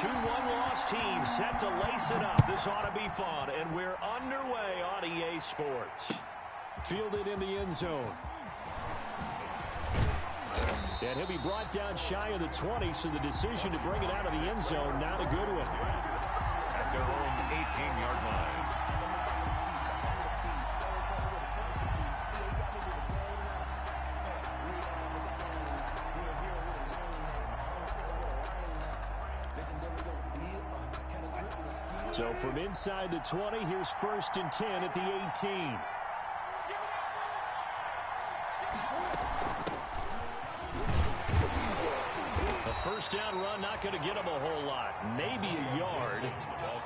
Two one-loss teams set to lace it up. This ought to be fun, and we're underway on EA Sports. Fielded in the end zone. And he'll be brought down shy of the 20, so the decision to bring it out of the end zone, not a good one. At their own 18-yard line. So from inside the 20, here's 1st and 10 at the 18. A first down run, not going to get him a whole lot. Maybe a yard.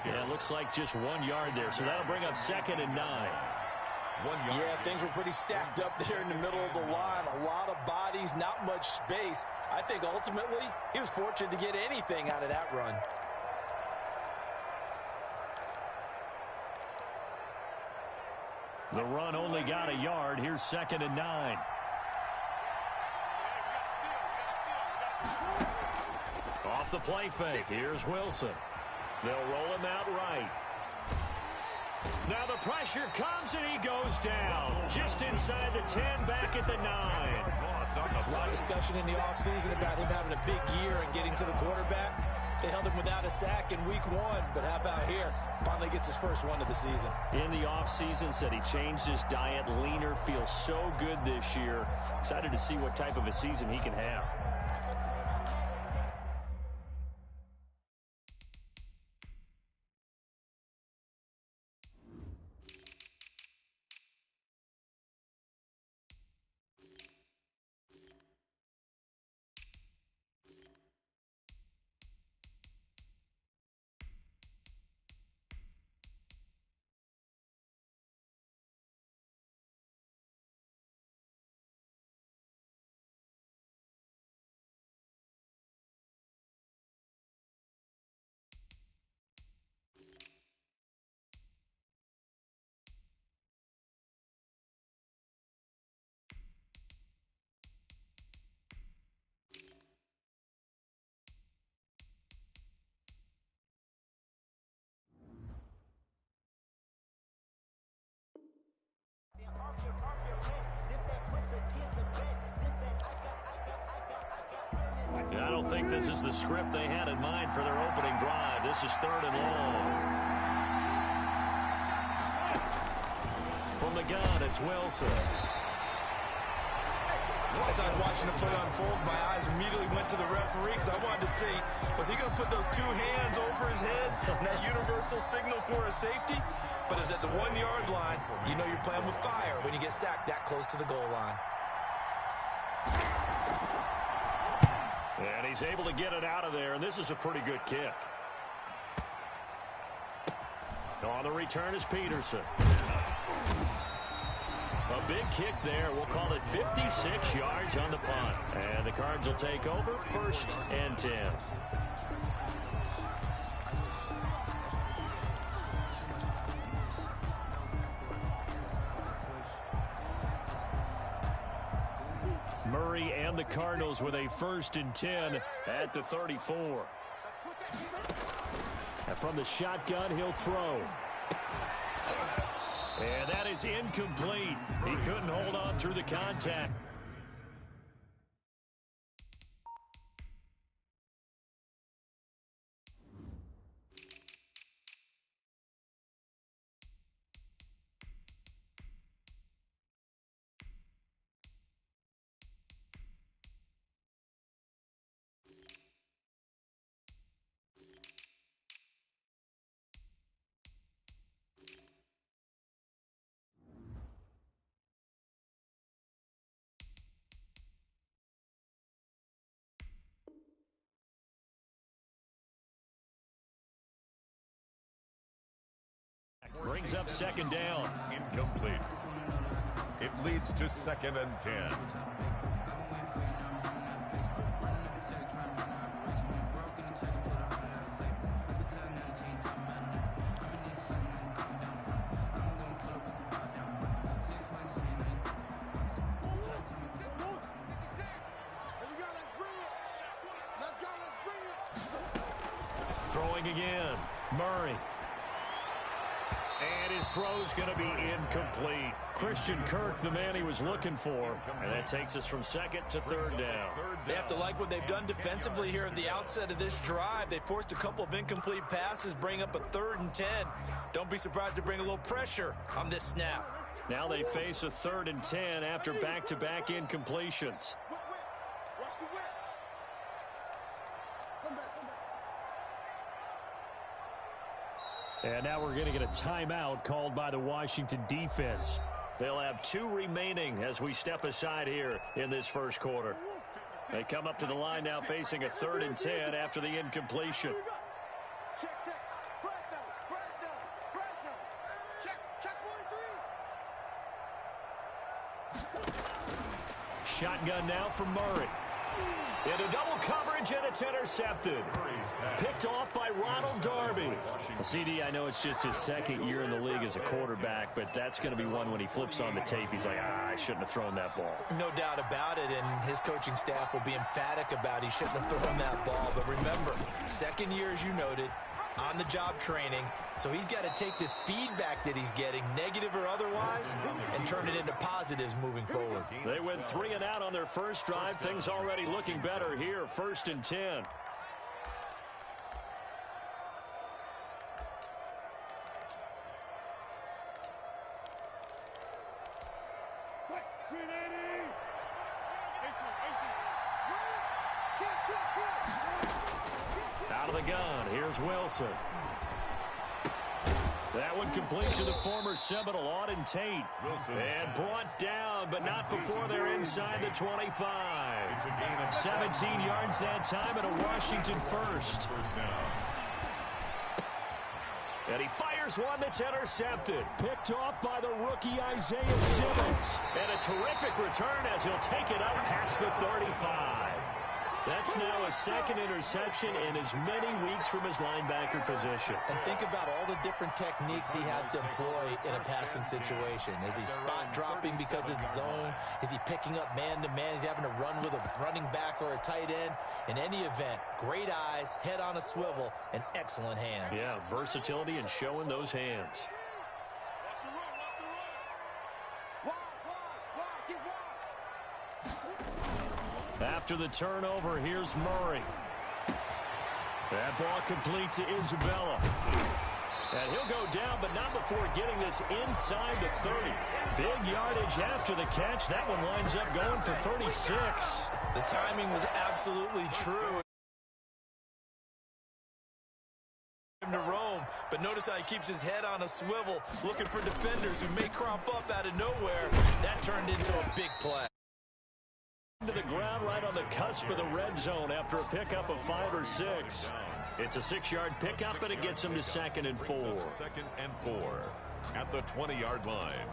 Yeah, it looks like just 1 yard there. So that'll bring up 2nd and 9. 1 yard. Yeah, things were pretty stacked up there in the middle of the line. A lot of bodies, not much space. I think ultimately he was fortunate to get anything out of that run. The run only got a yard. Here's 2nd and 9. Off the play fake. Here's Wilson. They'll roll him out right. Now the pressure comes and he goes down. Just inside the 10, back at the 9. There's a lot of discussion in the offseason about him having a big year and getting to the quarterback. They held him without a sack in week 1, but how about here? Finally gets his first one of the season. In the offseason, said he changed his diet, leaner, feels so good this year. Excited to see what type of a season he can have. I don't think this is the script they had in mind for their opening drive. This is 3rd and long. From the gun, it's Wilson. As I was watching the play unfold, my eyes immediately went to the referee because I wanted to see, was he going to put those 2 hands over his head and that universal signal for a safety? But it's at the 1 yard line. You know you're playing with fire when you get sacked that close to the goal line. And he's able to get it out of there, and this is a pretty good kick. On the return is Peterson. A big kick there. We'll call it 56 yards on the punt. And the Cards will take over 1st and 10. Murray and the Cardinals with a 1st and 10 at the 34. And from the shotgun, he'll throw. And that is incomplete. He couldn't hold on through the contact. Brings up 2nd down. Incomplete. It leads to 2nd and 10. Throwing again. Murray. And his throw's going to be incomplete. Christian Kirk, the man he was looking for. And that takes us from second to third down. They have to like what they've done defensively here at the outset of this drive. They forced a couple of incomplete passes, bring up a 3rd and 10. Don't be surprised to bring a little pressure on this snap. Now they face a 3rd and 10 after back-to-back incompletions. And now we're going to get a timeout called by the Washington defense. They'll have 2 remaining as we step aside here in this first quarter. They come up to the line now facing a 3rd and 10 after the incompletion. Shotgun now from Murray. Into double coverage, and it's intercepted. Picked off by Ronald Darby. CD, I know it's just his 2nd year in the league as a quarterback, but that's going to be one when he flips on the tape. He's like, I shouldn't have thrown that ball. No doubt about it, and his coaching staff will be emphatic about he shouldn't have thrown that ball. But remember, 2nd year, as you noted, on-the-job training. So he's got to take this feedback that he's getting, negative or otherwise, and turn it into positives moving forward. They went 3 and out on their first drive. Things already looking better here. 1st and 10. Out of the gun, here's Wilson. That one complete to the former Seminole, Auden Tate. And brought down, but not before they're inside the 25. 17 yards that time and a Washington first. And he fires one that's intercepted. Picked off by the rookie Isaiah Simmons. And a terrific return as he'll take it up past the 35. That's now a 2nd interception in as many weeks from his linebacker position. And think about all the different techniques he has to employ in a passing situation. Is he spot dropping because it's zone? Is he picking up man-to-man? Is he having to run with a running back or a tight end? In any event, great eyes, head on a swivel, and excellent hands. Yeah, versatility and showing those hands. After the turnover, here's Murray. That ball complete to Isabella. And he'll go down, but not before getting this inside the 30. Big yardage after the catch. That one winds up going for 36. The timing was absolutely true. To roam, but notice how he keeps his head on a swivel, looking for defenders who may crop up out of nowhere. That turned into a big play. To the ground right on the cusp of the red zone after a pickup of 5 or 6. It's a 6-yard pickup, and it gets him to 2nd and 4. 2nd and 4 at the 20-yard line.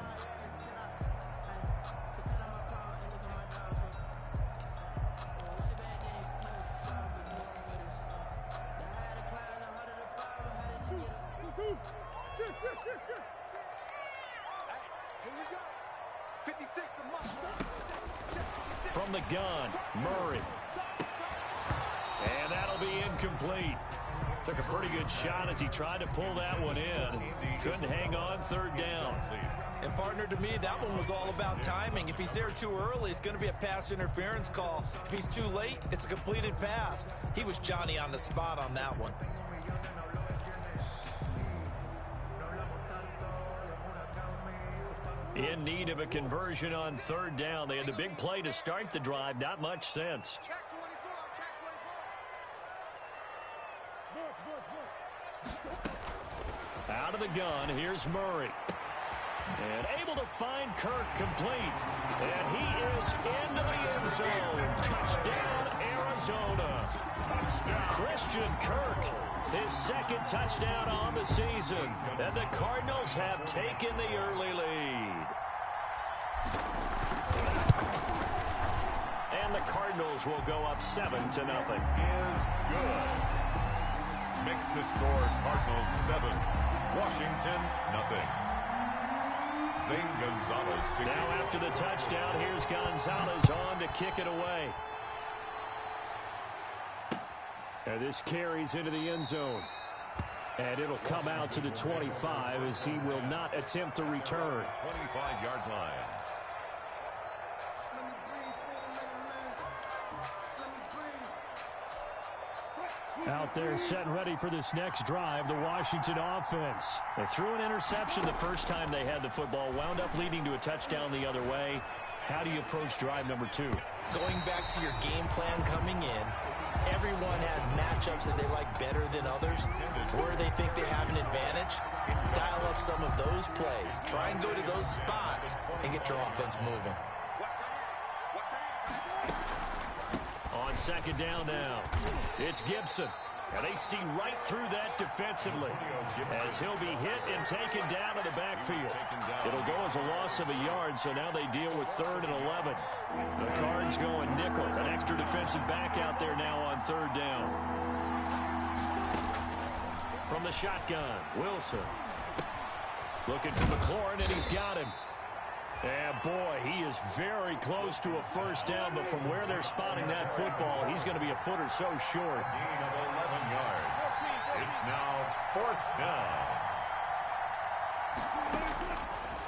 From the gun, Murray. And that'll be incomplete. Took a pretty good shot as he tried to pull that one in. Couldn't hang on, 3rd down. And partner, to me, that one was all about timing. If he's there too early, it's going to be a pass interference call. If he's too late, it's a completed pass. He was Johnny on the spot on that one. In need of a conversion on 3rd down. They had the big play to start the drive. Not much sense. Out of the gun, here's Murray. And able to find Kirk complete. And he is into the end zone. Touchdown, Arizona. Christian Kirk, his 2nd touchdown on the season. And the Cardinals have taken the early lead. And the Cardinals will go up 7-0. Is good. Makes the score Cardinals 7, Washington nothing. Zane Gonzalez. Now after the touchdown, here's Gonzalez on to kick it away. And this carries into the end zone. And it'll come out to the 25 as he will not attempt to return. 25-yard line. Out there set and ready for this next drive, the Washington offense. They threw an interception the first time they had the football, wound up leading to a touchdown the other way. How do you approach drive number 2? Going back to your game plan coming in, everyone has matchups that they like better than others, where they think they have an advantage. Dial up some of those plays. Try and go to those spots and get your offense moving. On second down now, it's Gibson. And they see right through that defensively as he'll be hit and taken down to the backfield. It'll go as a loss of a yard, so now they deal with 3rd and 11. The Cards going nickel. An extra defensive back out there now on 3rd down. From the shotgun, Wilson. Looking for McLaurin, and he's got him. And, boy, he is very close to a first down, but from where they're spotting that football, he's going to be a foot or so short. Gain of 11 yards. It's now 4th down.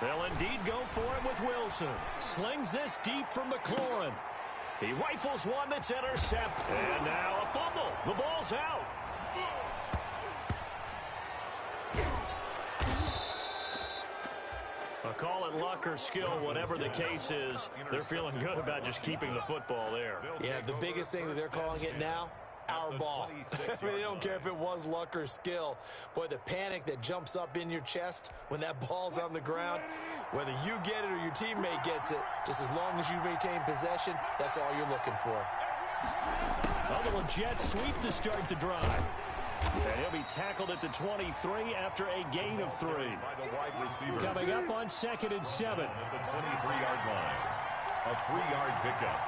They'll indeed go for it with Wilson. Slings this deep from McLaurin. He rifles one that's intercepted. And now a fumble. The ball's out. Call it luck or skill, whatever the case is. They're feeling good about just keeping the football there. Yeah, the biggest thing that they're calling it now, our ball. I mean, they don't care if it was luck or skill. Boy, the panic that jumps up in your chest when that ball's on the ground, whether you get it or your teammate gets it, just as long as you maintain possession, that's all you're looking for. A little jet sweep to start the drive. And he'll be tackled at the 23 after a gain of 3. Coming up on 2nd and 7. At the 23-yard line. A 3-yard pickup.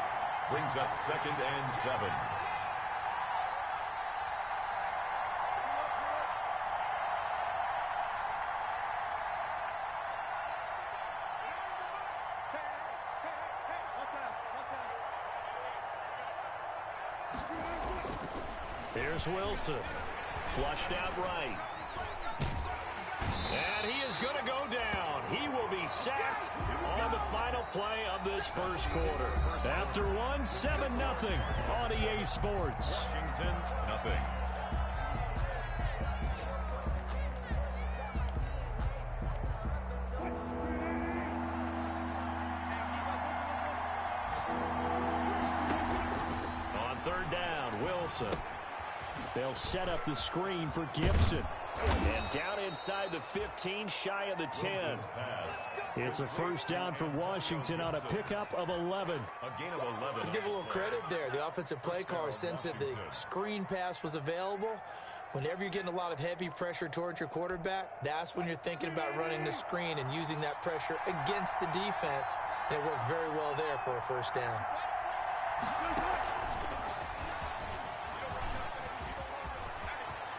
Brings up 2nd and 7. Here's Wilson. Flushed out right. And he is going to go down. He will be sacked on the final play of this first quarter. After one, 7-0 on EA Sports. Washington, nothing. On 3rd down, Wilson. They'll set up the screen for Gibson. And down inside the 15, shy of the 10. It's a first down for Washington on a pickup of 11. A gain of 11. Let's give a little credit there. The offensive play caller sensed that the screen pass was available. Whenever you're getting a lot of heavy pressure towards your quarterback, that's when you're thinking about running the screen and using that pressure against the defense. And it worked very well there for a first down.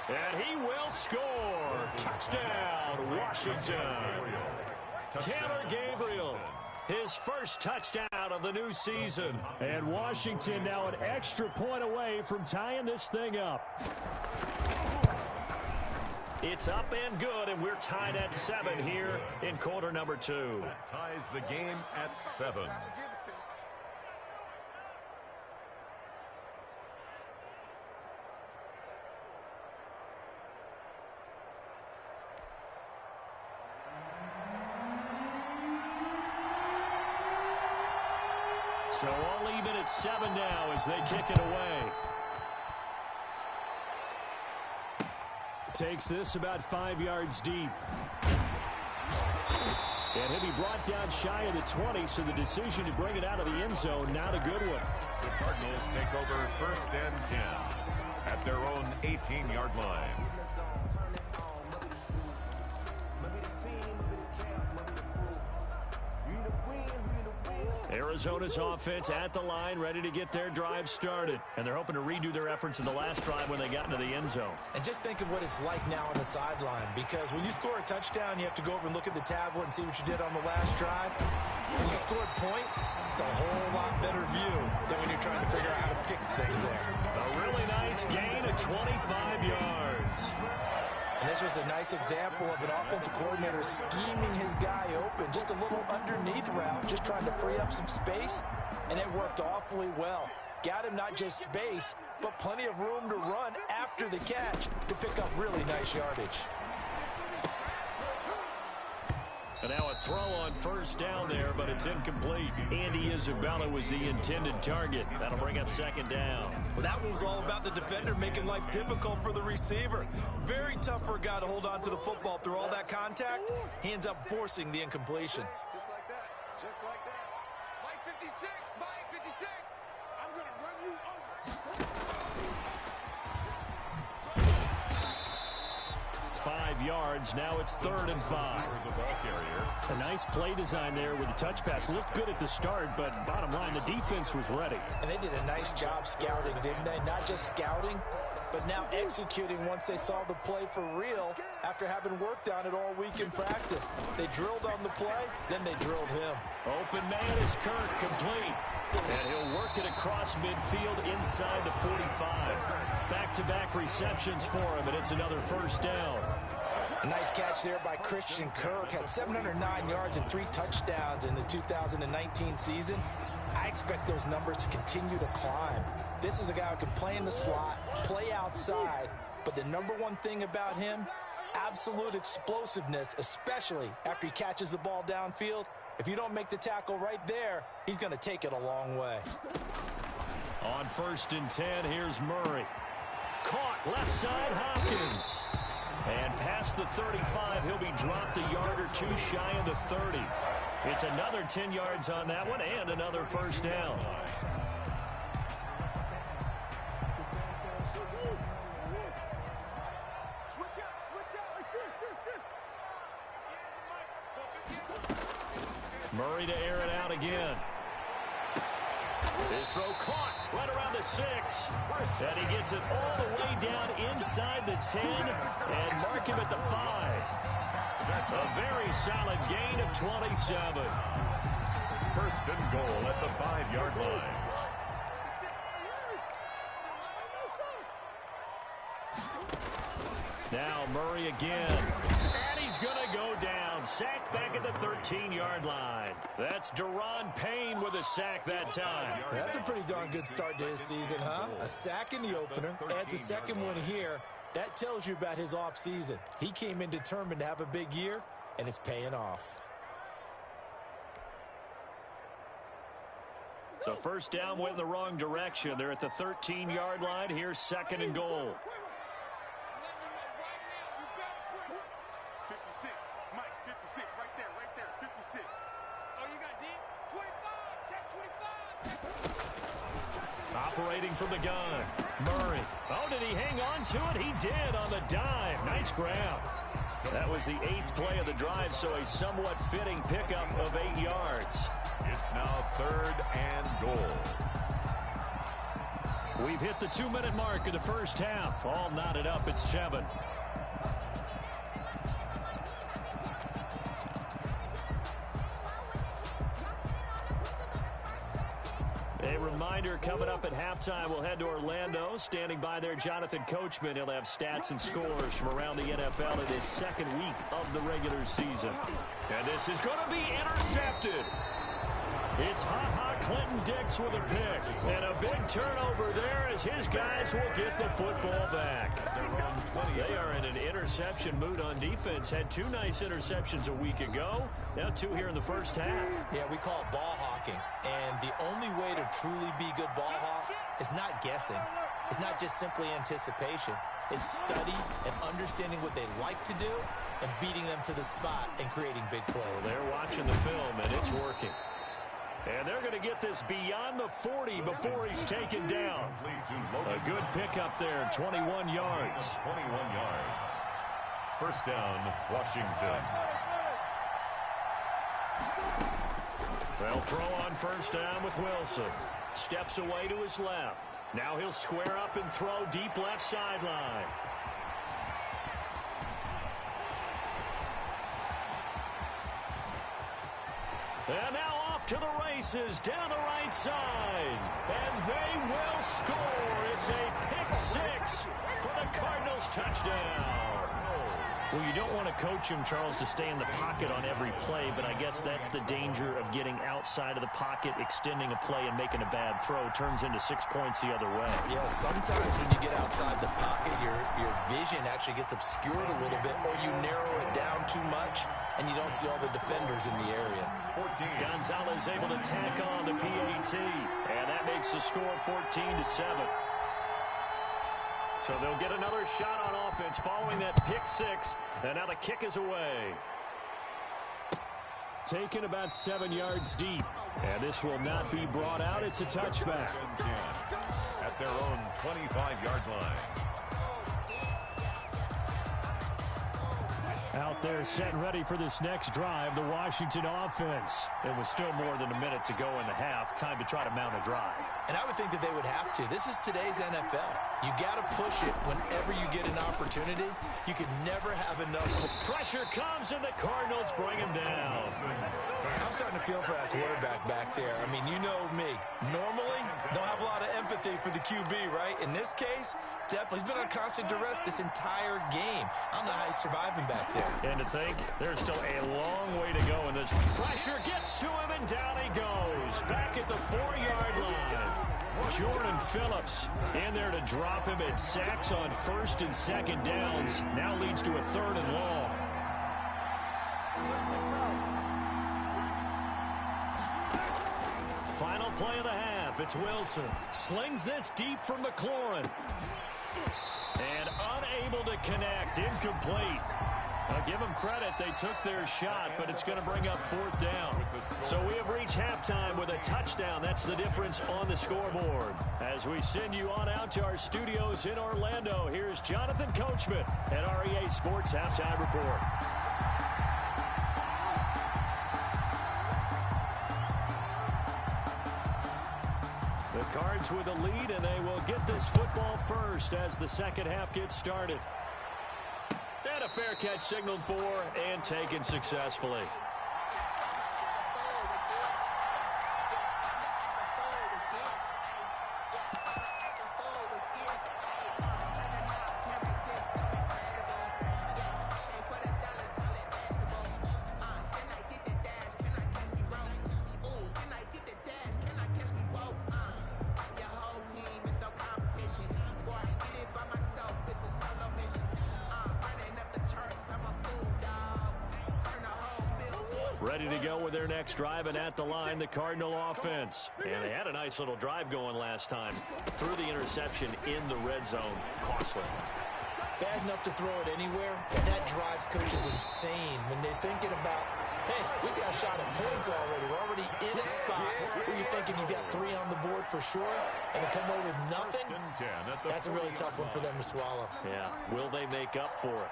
And he will score. Touchdown, Washington. Taylor Gabriel, his first touchdown of the new season. And Washington now an extra point away from tying this thing up. It's up and good, and we're tied at 7 here in quarter number 2. That ties the game at 7. So all even at 7 now as they kick it away. Takes this about 5 yards deep. And he'll be brought down shy of the 20, so the decision to bring it out of the end zone, not a good one. The Cardinals take over 1st and 10 at their own 18-yard line. Arizona's offense at the line, ready to get their drive started. And they're hoping to redo their efforts in the last drive when they got into the end zone. And just think of what it's like now on the sideline, because when you score a touchdown, you have to go over and look at the tablet and see what you did on the last drive. When you scored points, it's a whole lot better view than when you're trying to figure out how to fix things there. A really nice gain of 25 yards. And this was a nice example of an offensive coordinator scheming his guy open. Just a little underneath route, just trying to free up some space, and it worked awfully well. Got him not just space, but plenty of room to run after the catch to pick up really nice yardage. And now a throw on first down there, but it's incomplete. Andy Isabella was the intended target. That'll bring up second down. Well, that one was all about the defender making life difficult for the receiver. Very tough for a guy to hold on to the football through all that contact. He ends up forcing the incompletion. Just like that. Just like that. Mike 56. Mike 56. I'm going to run you over. 5 yards. Now it's 3rd and 5. A nice play design there with the touch pass. Looked good at the start, but bottom line, the defense was ready. And they did a nice job scouting, didn't they? Not just scouting, but now executing once they saw the play for real after having worked on it all week in practice. They drilled on the play, then they drilled him. Open man is Kirk, complete. And he'll work it across midfield inside the 45. Back-to-back receptions for him, and it's another first down. A nice catch there by Christian Kirk. Had 709 yards and 3 touchdowns in the 2019 season. I expect those numbers to continue to climb. This is a guy who can play in the slot, play outside, but the number one thing about him, absolute explosiveness, especially after he catches the ball downfield. If you don't make the tackle right there, he's going to take it a long way. On 1st and 10, here's Murray. Caught left side, Hopkins. And past the 35, he'll be dropped a yard or two shy of the 30. It's another 10 yards on that one and another first down. Murray to air it out again. His throw caught right around the 6. And he gets it all the way down inside the 10 and mark him at the 5. A very solid gain of 27. 1st and goal at the 5-yard line. Now Murray again. And he's going to go down. Sacked back at the 13-yard line. That's Deron Payne with a sack that time. That's a pretty darn good start to his season, huh? A sack in the opener, adds a second one here. That tells you about his offseason. He came in determined to have a big year, and it's paying off. So first down went in the wrong direction. They're at the 13-yard line. Here's 2nd and goal. 56. Mike 56. Right there. 56. Oh, you got deep? 25. Check 25. Operating from the gun. Murray. Oh, did he hang on to it? He did on the dive. Nice grab. That was the 8th play of the drive, so a somewhat fitting pickup of 8 yards. It's now 3rd and goal. We've hit the 2-minute mark of the first half. All knotted up at 7. A reminder, coming up at halftime, we'll head to Orlando. Standing by there, Jonathan Coachman. He'll have stats and scores from around the NFL in his 2nd week of the regular season. And this is going to be intercepted. It's Ha-Ha Clinton-Dix with a pick. And a big turnover there as his guys will get the football back. They are in an interception mood on defense. Had 2 nice interceptions a week ago. Now 2 here in the first half. Yeah, we call it ball hawking. And the only way to truly be good ball hawks is not guessing. It's not just simply anticipation. It's study and understanding what they like to do and beating them to the spot and creating big plays. They're watching the film, and it's working. And they're going to get this beyond the 40 before he's taken down. A good pickup there, 21 yards. 21 yards. First down, Washington. They'll throw on first down with Wilson. Steps away to his left. Now he'll square up and throw deep left sideline. And now off to the races down the right side. And they will score. It's a pick six for the Cardinals touchdown. Well, you don't want to coach him, Charles, to stay in the pocket on every play, but I guess that's the danger of getting outside of the pocket, extending a play, and making a bad throw. Turns into 6 points the other way. Yeah, sometimes when you get outside the pocket, your vision actually gets obscured a little bit, or you narrow it down too much, and you don't see all the defenders in the area. Gonzalez able to tack on the PAT, and that makes the score 14-7. So they'll get another shot on offense following that pick six, and now the kick is away. Taken about 7 yards deep, and this will not be brought out. It's a touchback. At their own 25-yard line. Out there set and ready for this next drive, the Washington offense. It was still more than a minute to go in the half. Time to try to mount a drive. And I would think that they would have to. This is today's NFL. You got to push it whenever you get an opportunity. You can never have enough. Pressure comes, and the Cardinals bring him down. I'm starting to feel for that quarterback back there. I mean, you know me. Normally, don't have a lot of empathy for the QB, right? In this case, definitely. He's been on constant duress this entire game. I don't know how he's surviving back there. And to think, there's still a long way to go in this. Pressure gets to him, and down he goes. Back at the 4-yard line. Jordan Phillips in there to drop him. It sacks on first and second downs. Now leads to a 3rd and long. Final play of the half. It's Wilson. Slings this deep from McLaurin. And unable to connect. Incomplete. I'll give them credit. They took their shot, but it's going to bring up 4th down. So we have reached halftime with a touchdown. That's the difference on the scoreboard. As we send you on out to our studios in Orlando, here's Jonathan Coachman at REA Sports Halftime Report. The Cards with a lead, and they will get this football first as the second half gets started. And a fair catch signaled for and taken successfully. Ready to go with their next drive, and at the line, the Cardinal offense. And they had a nice little drive going last time. Threw the interception in the red zone. Costly. Bad enough to throw it anywhere, but that drives coaches insane when they're thinking about, hey, we got a shot at points already. We're already in a spot where you're thinking you got 3 on the board for sure, and to come away with nothing, that's a really tough one for them to swallow. Yeah, will they make up for it?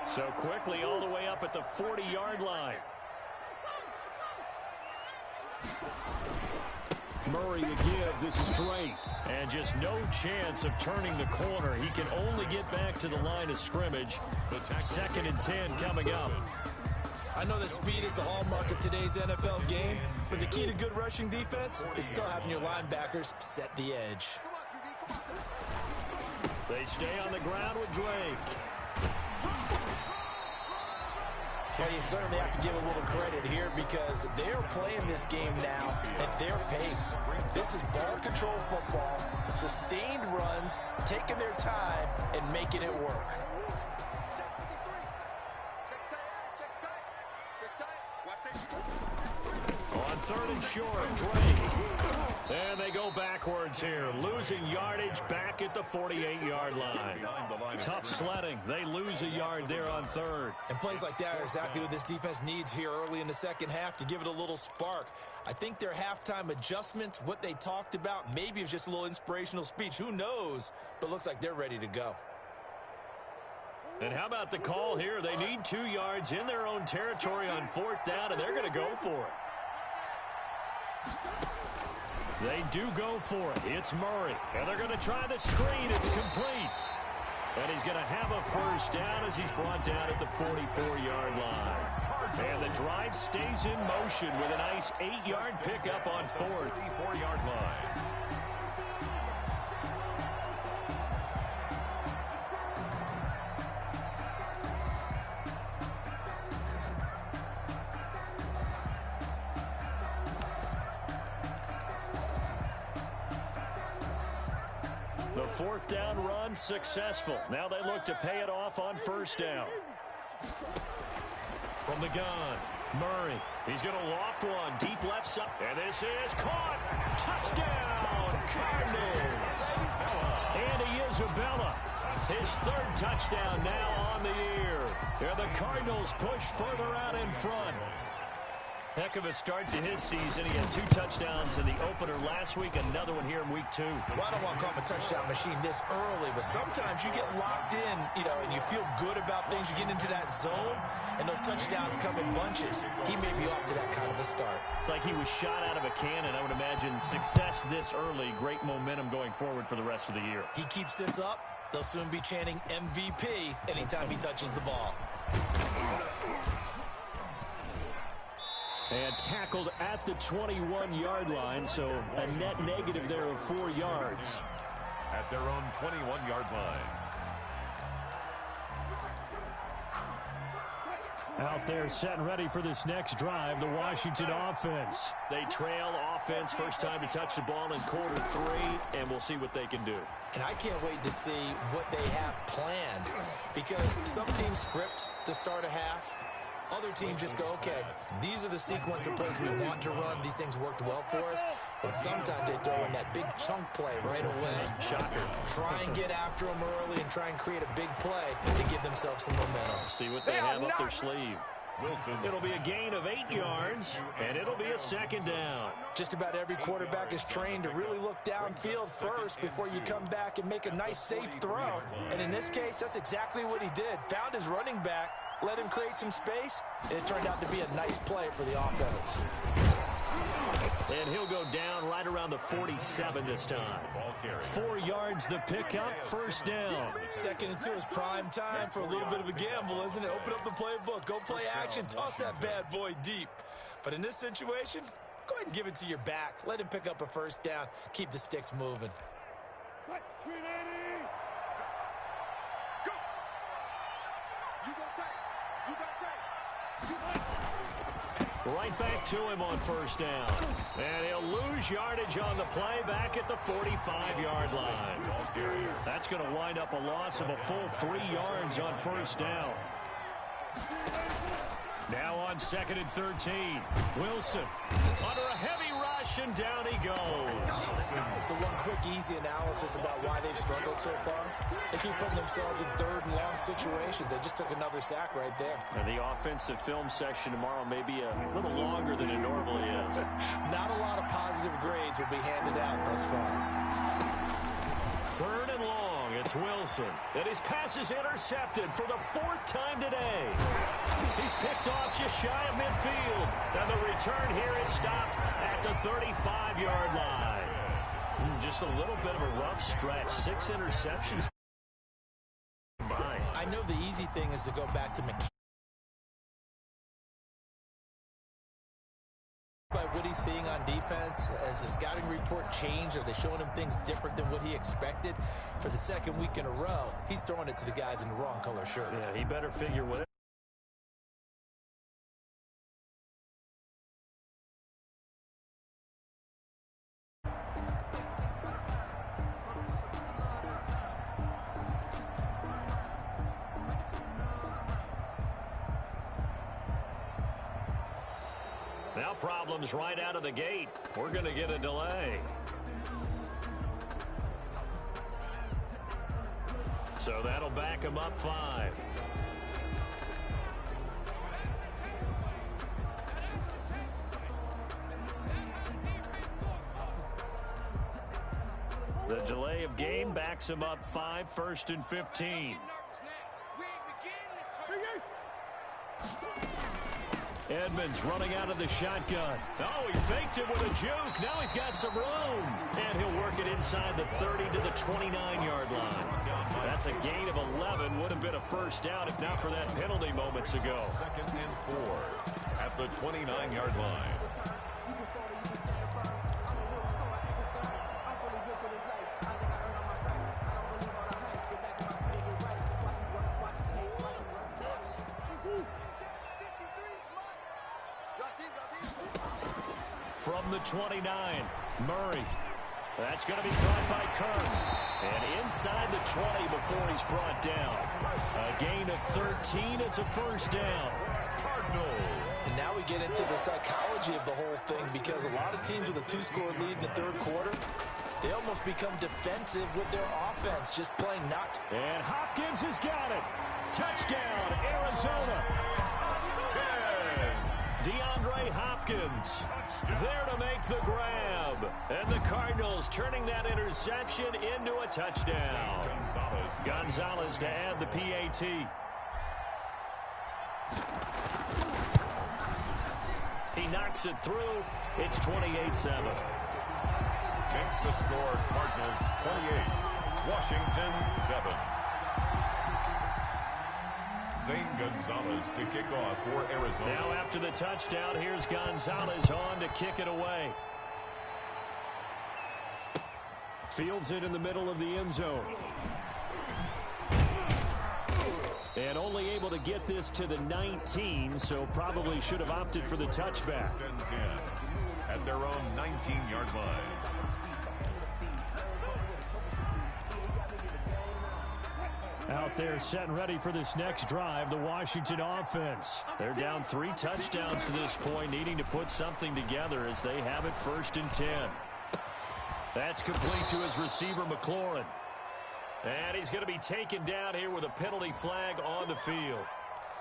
So quickly all the way up at the 40-yard line. Murray to give. This is Drake. And just no chance of turning the corner. He can only get back to the line of scrimmage. 2nd and 10 coming up. I know that speed is the hallmark of today's NFL game, but the key to good rushing defense is still having your linebackers set the edge. They stay on the ground with Drake. Well, you certainly have to give a little credit here because they're playing this game now at their pace. This is ball control football, sustained runs, taking their time, and making it work. On 3rd and short, Drake. And they go backwards here, losing yardage back at the 48-yard line. Tough sledding. They lose a yard there on 3rd. And plays like that are exactly what this defense needs here early in the second half to give it a little spark. I think their halftime adjustments, what they talked about, maybe it was just a little inspirational speech. Who knows? But looks like they're ready to go. And how about the call here? They need 2 yards in their own territory on 4th down, and they're going to go for it. They do go for it. It's Murray. And they're going to try the screen. It's complete. And he's going to have a first down as he's brought down at the 44-yard line. And the drive stays in motion with a nice 8-yard pickup on 4th. 4-yard line. The 4th down run successful. Now they look to pay it off on 1st down. From the gun, Murray. He's going to loft one deep left side. And this is caught. Touchdown, Cardinals. Andy Isabella, his 3rd touchdown now on the year. And the Cardinals push further out in front. Heck of a start to his season. He had 2 touchdowns in the opener last week, another one here in week 2. Well, I don't want to call him a touchdown machine this early, but sometimes you get locked in, and you feel good about things. You get into that zone, and those touchdowns come in bunches. He may be off to that kind of a start. It's like he was shot out of a cannon. I would imagine success this early, great momentum going forward for the rest of the year. He keeps this up, they'll soon be chanting MVP anytime he touches the ball. And tackled at the 21-yard line, so a net negative there of 4 yards. At their own 21-yard line. Out there set and ready for this next drive, the Washington offense. They trail offense, first time to touch the ball in quarter 3, and we'll see what they can do. And I can't wait to see what they have planned, because some teams script to start a half. Other teams just go, okay, these are the sequence of plays we want to run. These things worked well for us. And sometimes they throw in that big chunk play right away. Shocker. Try and get after them early and try and create a big play to give themselves some momentum. See what they have up their sleeve. Wilson. It'll be a gain of 8 yards, and it'll be a 2nd down. Just about every quarterback is trained to really look downfield first before you come back and make a nice, safe throw. And in this case, that's exactly what he did. Found his running back, let him create some space, and it turned out to be a nice play for the offense. And he'll go down right around the 47 this time. 4 yards the pickup, first down. 2nd and 2 is prime time for a little bit of a gamble, isn't it? Open up the playbook, go play action, toss that bad boy deep. But in this situation, go ahead and give it to your back. Let him pick up a first down. Keep the sticks moving. Right back to him on first down. And he'll lose yardage on the play back at the 45-yard line. That's going to wind up a loss of a full 3 yards on first down. Now on 2nd and 13. Wilson under a heavy rush, and down he goes. So one quick, easy analysis about why they've struggled so far. They keep putting themselves in 3rd and long situations. They just took another sack right there. And the offensive film section tomorrow may be a little longer than it normally is. Not a lot of positive grades will be handed out thus far. 3rd and long. It's Wilson. And his pass is intercepted for the 4th time today. He's picked off just shy of midfield. And the return here is stopped at the 35-yard line. Just a little bit of a rough stretch. 6 interceptions combined. I know the easy thing is to go back to McKee. By what he's seeing on defense, has the scouting report changed? Are they showing him things different than what he expected? For the 2nd week in a row, he's throwing it to the guys in the wrong color shirts. Yeah, he better figure what. Now problems right out of the gate. We're going to get a delay. So that'll back him up 5. The delay of game backs him up 5, 1st and 15. Edmonds running out of the shotgun. Oh, he faked it with a juke. Now he's got some room. And he'll work it inside the 30 to the 29-yard line. That's a gain of 11. Would have been a first down if not for that penalty moments ago. 2nd and 4 at the 29-yard line. From the 29, Murray. That's going to be caught by Kirk. And inside the 20 before he's brought down. A gain of 13. It's a first down. Cardinals. And now we get into the psychology of the whole thing, because a lot of teams with a 2-score lead in the third quarter, they almost become defensive with their offense, just playing not. And Hopkins has got it. Touchdown, Arizona. DeAndre Hopkins there to make the grab. And the Cardinals turning that interception into a touchdown. Gonzalez to add the PAT. He knocks it through. It's 28-7. Makes the score Cardinals 28, Washington 7. Zane Gonzalez to kick off for Arizona. Now after the touchdown, here's Gonzalez on to kick it away. Fields it in the middle of the end zone. And only able to get this to the 19, so probably should have opted for the touchback. 10 at their own 19-yard line. Out there set and ready for this next drive, the Washington offense. They're down 3 touchdowns to this point, needing to put something together as they have it 1st and 10. That's complete to his receiver, McLaurin. And he's going to be taken down here with a penalty flag on the field.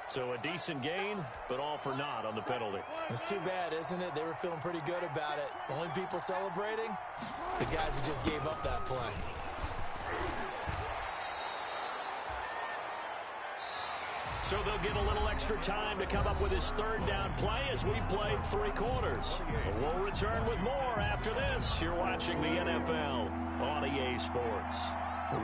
So a decent gain, but all for naught on the penalty. It's too bad, isn't it? They were feeling pretty good about it. The only people celebrating, the guys who just gave up that play. So they'll get a little extra time to come up with his 3rd down play as we played 3 quarters. We'll return with more after this. You're watching the NFL on EA Sports.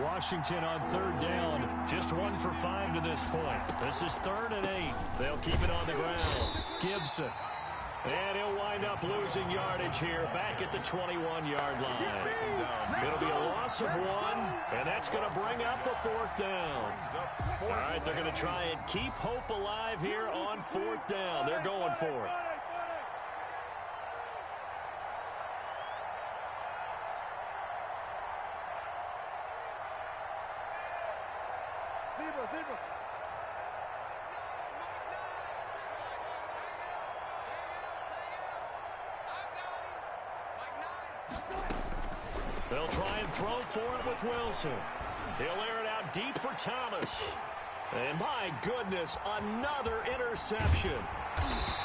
Washington on 3rd down, just 1 for 5 to this point. This is 3rd and 8. They'll keep it on the ground. Gibson. And he'll wind up losing yardage here back at the 21-yard line. It'll be a loss of 1, and that's going to bring up a 4th down. All right, they're going to try and keep hope alive here on 4th down. They're going for it. They'll try and throw for it with Wilson. He'll air it out deep for Thomas. And my goodness, another interception.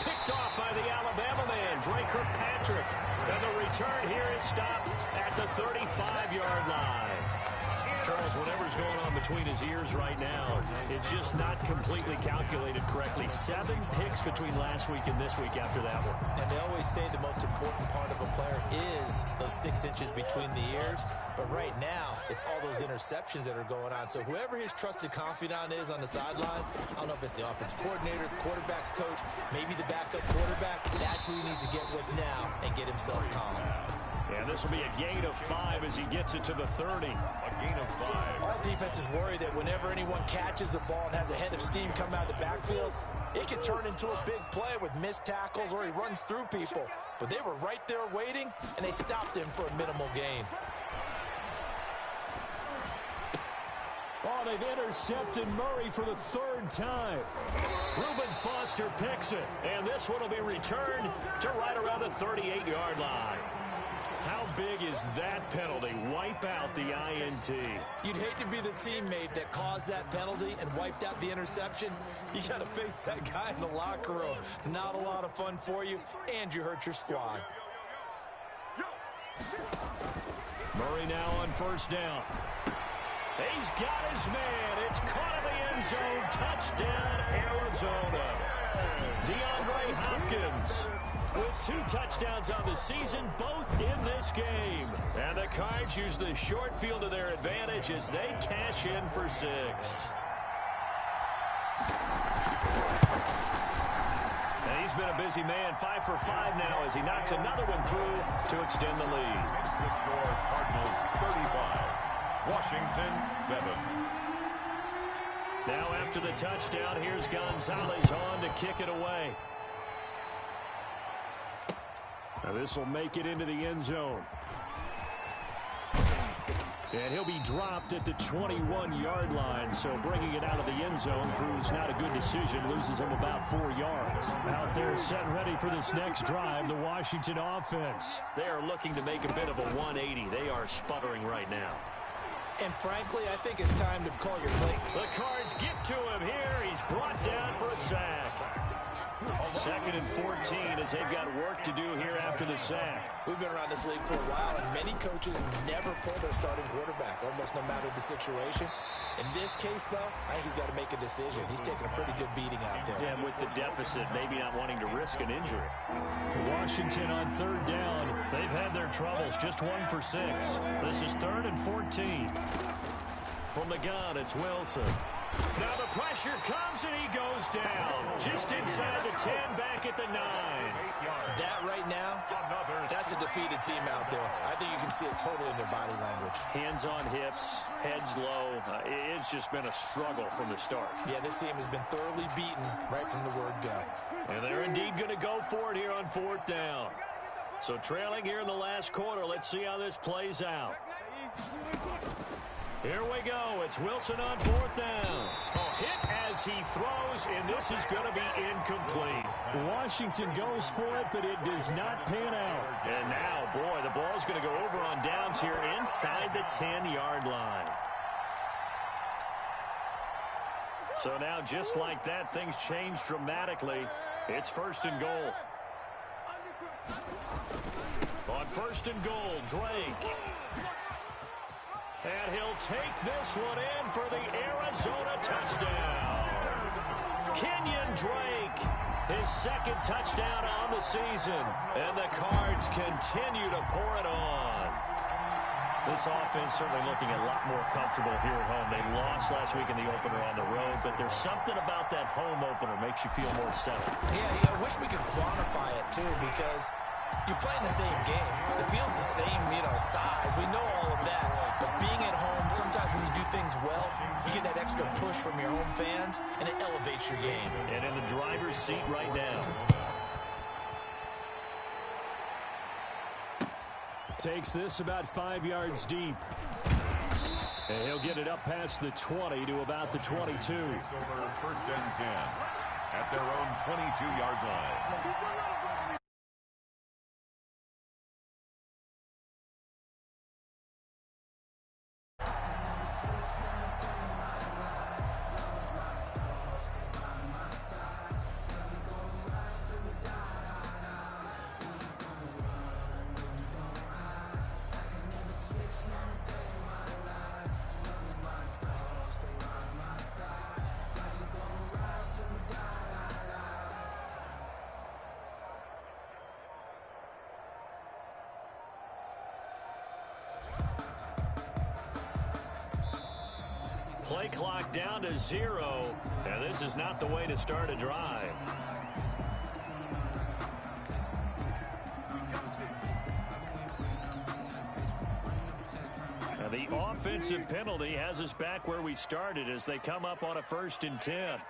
Picked off by the Alabama man, Drake Kirkpatrick. And the return here is stopped at the 35-yard line. Charles, whatever's going on between his ears right now, it's just not completely calculated correctly. 7 picks between last week and this week after that one. And they always say the most important part of a player is those 6 inches between the ears. But right now, it's all those interceptions that are going on. So whoever his trusted confidant is on the sidelines, I don't know if it's the offensive coordinator, the quarterback's coach, maybe the backup quarterback, that's who he needs to get with now and get himself calm. And this will be a gain of 5 as he gets it to the 30. A gain of 5. All defenses worry that whenever anyone catches the ball and has a head of steam come out of the backfield, it can turn into a big play with missed tackles or he runs through people. But they were right there waiting, and they stopped him for a minimal gain. Oh, they've intercepted Murray for the 3rd time. Reuben Foster picks it, and this one will be returned to right around the 38-yard line. How big is that penalty? Wipe out the INT. You'd hate to be the teammate that caused that penalty and wiped out the interception. You got to face that guy in the locker room. Not a lot of fun for you, and you hurt your squad. Murray now on 1st down. He's got his man. It's caught in the end zone. Touchdown, Arizona. DeAndre Hopkins 2 touchdowns on the season, both in this game. And the Cards use the short field to their advantage as they cash in for 6. And he's been a busy man, 5 for 5 now as he knocks another one through to extend the lead. Makes the score Cardinals 35, Washington 7. Now after the touchdown, here's Gonzalez on to kick it away. Now this will make it into the end zone. And he'll be dropped at the 21-yard line, so bringing it out of the end zone proves not a good decision. Loses him about 4 yards. Out there set ready for this next drive, the Washington offense. They are looking to make a bit of a 180. They are sputtering right now. And frankly, I think it's time to call your play. The Cards get to him here. He's brought down for a sack. 2nd and 14 as they've got work to do here after the sack. We've been around this league for a while, and many coaches never pull their starting quarterback, almost no matter the situation. In this case, though, I think he's got to make a decision. He's taking a pretty good beating out there. Yeah, and with the deficit, maybe not wanting to risk an injury. Washington on 3rd down. They've had their troubles, just 1 for 6. This is 3rd and 14. From the gun, it's Wilson. Now the pressure comes and he goes down. Just inside the 10, back at the 9. That right now, that's a defeated team out there. I think you can see it totally in their body language. Hands on hips, heads low. It's just been a struggle from the start. Yeah, this team has been thoroughly beaten right from the word go. And they're indeed going to go for it here on 4th down. So trailing here in the last quarter. Let's see how this plays out. Here we go. It's Wilson on 4th down. Hit as he throws, and this is going to be incomplete. Washington goes for it, but it does not pan out. And now, boy, the ball's going to go over on downs here inside the 10-yard line. So now, just like that, things change dramatically. It's 1st and goal. On 1st and goal, Drake. And he'll take this one in for the Arizona touchdown. Kenyon Drake, his 2nd touchdown on the season. And the Cards continue to pour it on. This offense certainly looking a lot more comfortable here at home. They lost last week in the opener on the road, but there's something about that home opener makes you feel more settled. Yeah, I wish we could quantify it, too, because you're playing the same game. The field's the same, size. We know all of that. But being at home, sometimes when you do things well, you get that extra push from your home fans, and it elevates your game. And in the driver's seat right now. Takes this about 5 yards deep. And he'll get it up past the 20 to about the 22. Over 1st and 10 at their own 22-yard line. Play clock down to 0, and this is not the way to start a drive. Now the offensive penalty has us back where we started as they come up on a 1st and 10.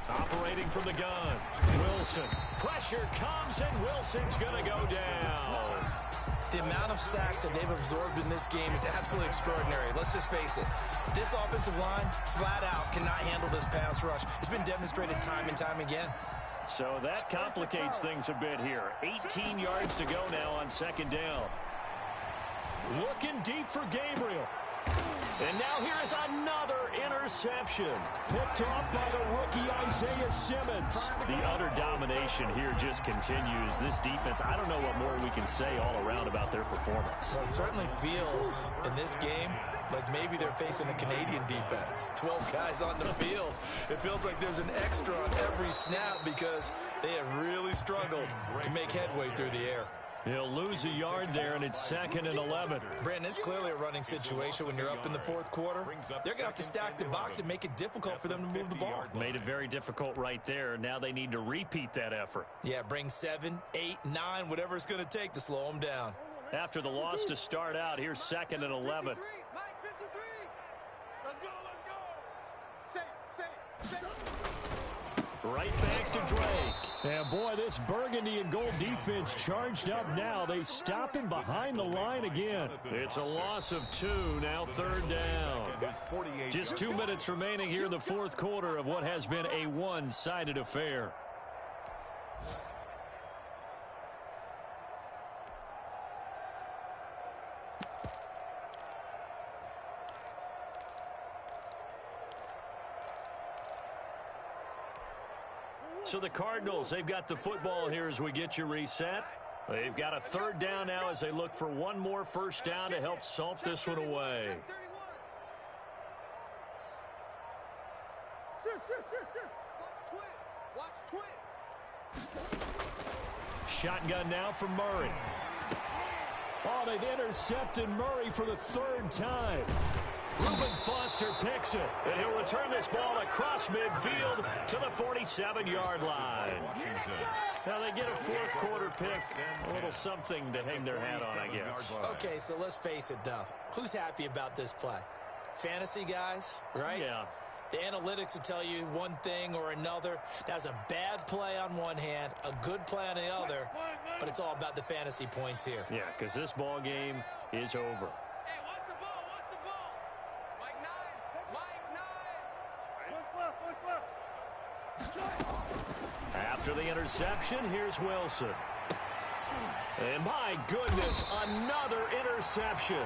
Operating from the gun, Wilson. Pressure comes, and Wilson's going to go down. The amount of sacks that they've absorbed in this game is absolutely extraordinary. Let's just face it. This offensive line, flat out, cannot handle this pass rush. It's been demonstrated time and time again. So that complicates things a bit here. 18 yards to go now on 2nd down. Looking deep for Gabriel. And now here is another interception. interception. Picked off by the rookie Isaiah Simmons. The utter domination here just continues. This defense, I don't know what more we can say all around about their performance. Well, it certainly feels in this game like maybe they're facing a Canadian defense. 12 guys on the field. It feels like there's an extra on every snap because they have really struggled to make headway through the air. He'll lose a yard there, and it's 2nd and 11. Brandon, it's clearly a running situation when you're up in the fourth quarter. They're going to have to stack the box and make it difficult for them to move the ball. Made it very difficult right there. Now they need to repeat that effort. Yeah, bring 7, 8, 9, whatever it's going to take to slow them down. After the loss to start out, here's 2nd and 11. Mike, 53. Let's go, let's go. Say. Right back to Drake. And boy, this burgundy and gold defense charged up now. They stop him behind the line again. It's a loss of 2, now 3rd down. Just 2 minutes remaining here in the fourth quarter of what has been a one-sided affair. So the Cardinals, they've got the football here as we get you reset. They've got a 3rd down now as they look for one more first down to help salt this one away. Watch twins. Shotgun now from Murray. Oh, they've intercepted Murray for the 3rd time. Reuben Foster picks it, and he'll return this ball across midfield to the 47-yard line. Now they get a fourth quarter pick, a little something to hang their hat on, I guess. Okay, so let's face it, though. Who's happy about this play? Fantasy guys, right? Yeah. The analytics will tell you one thing or another. That's a bad play on one hand, a good play on the other, but it's all about the fantasy points here. Yeah, because this ball game is over. After the interception, here's Wilson. And my goodness, another interception.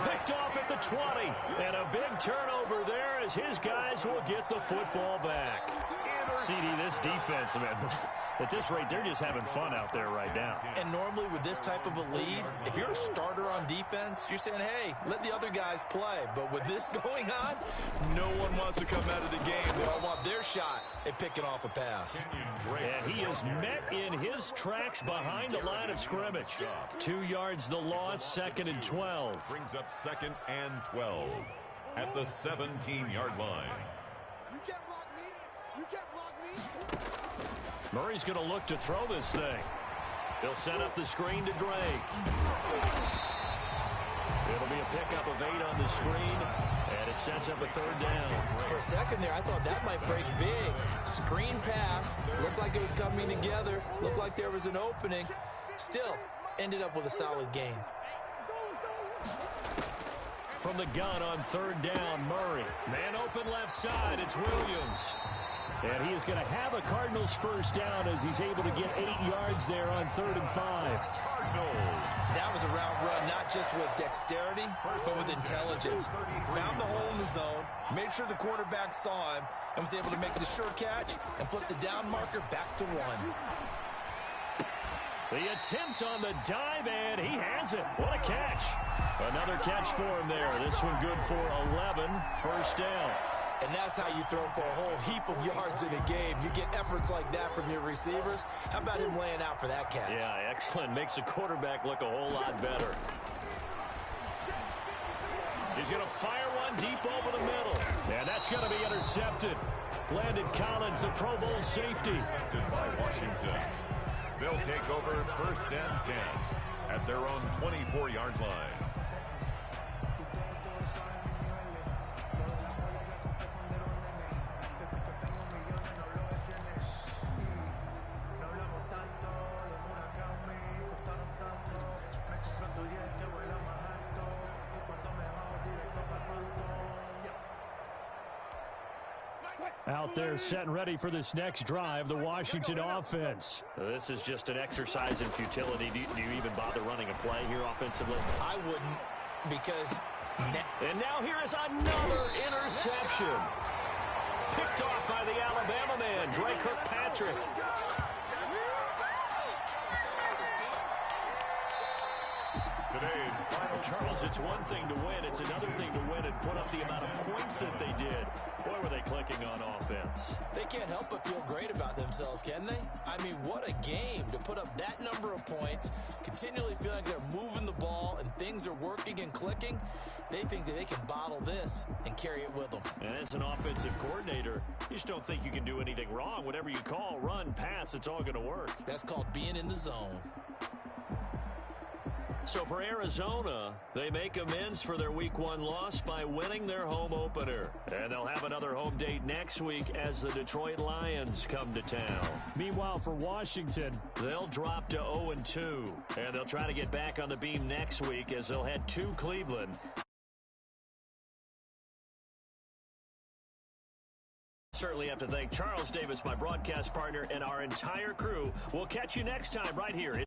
Picked off at the 20. And a big turnover there as his guys will get the football back. CD, this defense, man, at this rate, they're just having fun out there right now. And normally with this type of a lead, if you're a starter on defense, you're saying, hey, let the other guys play. But with this going on, no one wants to come out of the game. They all want their shot at picking off a pass. And he is met in his tracks behind the line of scrimmage. 2 yards the loss, 2nd and 12. Brings up 2nd and 12 at the 17-yard line. You can't block me. You can't block me. Murray's going to look to throw this thing. He'll set up the screen to Drake. It'll be a pickup of 8 on the screen, and it sets up a 3rd down. For a second there, I thought that might break big. Screen pass, looked like it was coming together, looked like there was an opening. Still, ended up with a solid game. From the gun on 3rd down, Murray. Man open left side, it's Williams. And he is going to have a Cardinals first down as he's able to get 8 yards there on 3rd and 5. That was a route run, not just with dexterity, but with intelligence. Found the hole in the zone, made sure the quarterback saw him, and was able to make the sure catch and flip the down marker back to 1. The attempt on the dive, and he has it. What a catch. Another catch for him there. This one good for 11, first down. And that's how you throw for a whole heap of yards in a game. You get efforts like that from your receivers. How about him laying out for that catch? Yeah, excellent. Makes the quarterback look a whole lot better. He's going to fire one deep over the middle. And that's going to be intercepted. Landon Collins, the Pro Bowl safety. Intercepted by Washington. They'll take over 1st and 10 at their own 24-yard line. Out there set and ready for this next drive, the Washington offense. This is just an exercise in futility. Do you even bother running a play here offensively? I wouldn't, because And now here is another interception. Picked off by the Alabama man, Dre Kirkpatrick. Today's final. Charles, it's one thing to win. It's another thing to win and put up the amount of points that they did. Boy, were they clicking on offense. They can't help but feel great about themselves, can they? I mean, what a game to put up that number of points, continually feel like they're moving the ball and things are working and clicking. They think that they can bottle this and carry it with them. And as an offensive coordinator, you just don't think you can do anything wrong. Whatever you call, run, pass, it's all going to work. That's called being in the zone. So for Arizona, they make amends for their Week 1 loss by winning their home opener. And they'll have another home date next week as the Detroit Lions come to town. Meanwhile, for Washington, they'll drop to 0-2. And they'll try to get back on the beam next week as they'll head to Cleveland. Certainly have to thank Charles Davis, my broadcast partner, and our entire crew. We'll catch you next time right here.